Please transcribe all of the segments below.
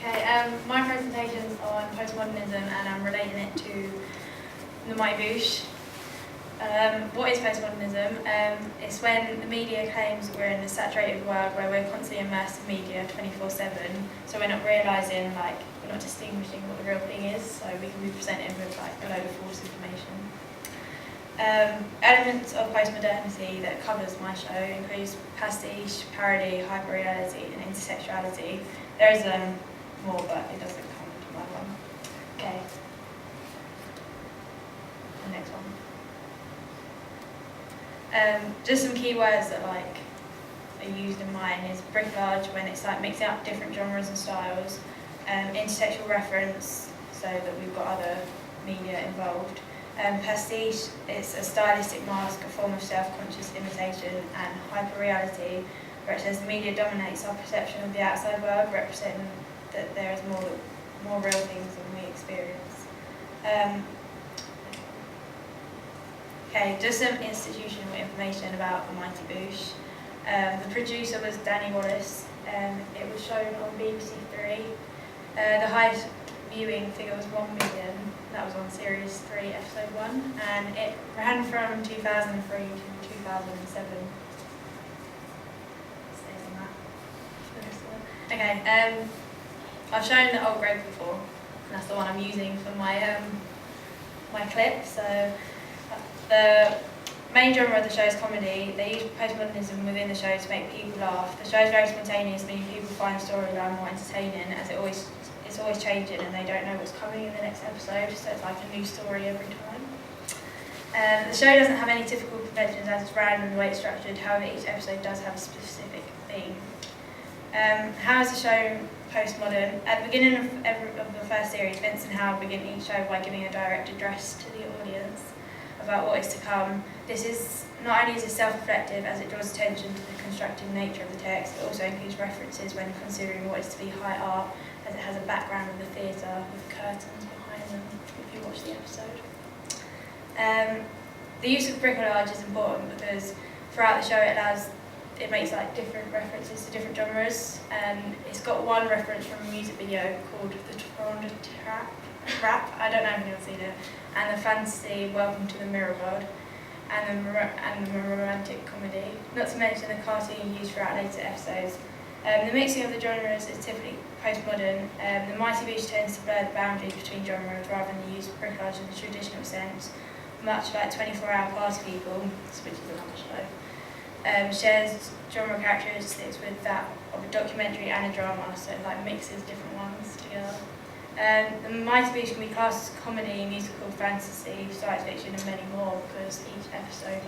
Okay, my presentation's on postmodernism and I'm relating it to the Mighty Boosh. What is postmodernism? It's when the media claims that we're in a saturated world where we're constantly immersed in media 24/7, so we're not realising, we're not distinguishing what the real thing is, so we can be presented with a load of false information. Elements of postmodernity that covers my show includes pastiche, parody, hyperreality and intersectionality. There is more, but it doesn't come to my one. Okay. The next one. Just some keywords that are used in mine is bricolage, when it's mixing up different genres and styles. Intertextual reference, so that we've got other media involved. Pastiche, it's a stylistic mask, a form of self-conscious imitation, and hyperreality, where it says the media dominates our perception of the outside world, representing that there is more real things than we experience. Okay, just some institutional information about the Mighty Boosh. The producer was Danny Wallace. It was shown on BBC Three. The highest viewing figure was 1 million. That was on Series 3, Episode 1, and it ran from 2003 to 2007. Stays on that. Okay, I've shown the Old Grove before, and that's the one I'm using for my my clip. So the main genre of the show is comedy. They use postmodernism within the show to make people laugh. The show is very spontaneous, meaning people find the storyline more entertaining, as it's always changing and they don't know what's coming in the next episode, so it's like a new story every time. The show doesn't have any typical conventions as it's random the way it's structured, however each episode does have a specific theme. How is the show postmodern? At the beginning of the first series, Vince and Howard begin each show by giving a direct address to the audience about what is to come. This is not only is it self-reflective as it draws attention to the constructive nature of the text, it also includes references when considering what is to be high art, as it has a background of the theatre with curtains behind them, if you watch the episode. The use of bricolage is important because throughout the show it makes different references to different genres. It's got one reference from a music video called The Tronda Rap, I don't know if anyone's seen it, and the fantasy Welcome to the Mirror World, and the romantic comedy, not to mention the cartoon used throughout later episodes. The mixing of the genres is typically postmodern. The Mighty Boosh tends to blur the boundaries between genres rather than the use of bricolage in the traditional sense, much like 24-Hour Party People, which is another show. Shares genre characteristics with that of a documentary and a drama, so it mixes different ones together. The Mighty Boosh can be classed as comedy, musical, fantasy, science fiction, and many more, because each episode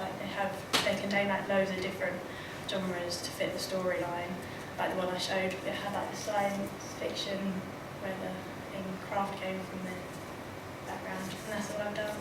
they contain loads of different genres to fit the storyline. Like the one I showed, it had the science fiction where the craft came from the background, and that's all I've done.